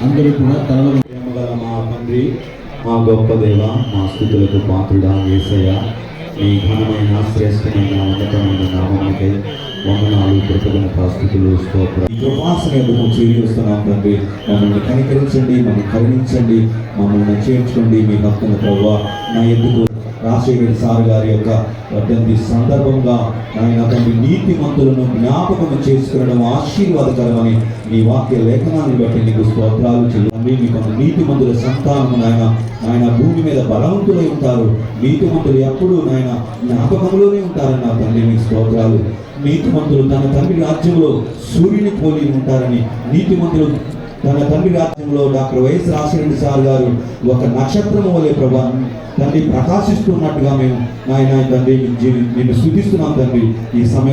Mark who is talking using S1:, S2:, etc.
S1: అందరూ కూడా తనలో ప్రేమగల మా తండ్రి, మా గొప్ప దేవ, మా స్థుతులకు పాత్రుడా యేసయ్య, ఈ ఘనమైన శ్రేష్టమైన ఉన్నతమైన నామమునకై వందనాలు, కృతజ్ఞత స్థుతులు స్తోత్రం. ఈ కృపాసనకు చేరుస్తున్నాం తండ్రి. మమ్మల్ని కనికరించండి, మమ్మల్ని కరుణించండి, మమ్మల్ని చేర్చుకోండి మీ భక్తుల ప్రభువా. నా ఎందుకు రాజశేఖర్ సార్ గారి యొక్క వర్ధంతి సందర్భంగా ఆయన తండ్రి నీతిమంతులను జ్ఞాపకం చేసుకునడం ఆశీర్వాదకరమని నీ వాక్య లేఖనాన్ని బట్టి నీకు స్తోత్రాలు చేయండి. మీకు నీతిమంతుల సంతానము ఆయన భూమి మీద బలవంతులై ఉంటారు. నీతిమంతులు ఎప్పుడు నాయన జ్ఞాపకంలోనే ఉంటారని నా తండ్రి మీకు స్తోత్రాలు. నీతిమంతులు తన తండ్రి రాజ్యంలో సూర్యుని పోలి ఉంటారని, నీతిమంతులు తన తండ్రి రాజ్యంలో డాక్టర్ వైఎస్ రాజశేఖర సార్ గారు ఒక నక్షత్రము వలె ప్రభా తండ్రి ప్రకాశిస్తున్నట్టుగా మేము నాయన తండ్రి నిన్ను స్తుతిస్తున్నాం తండ్రి. ఈ సమయం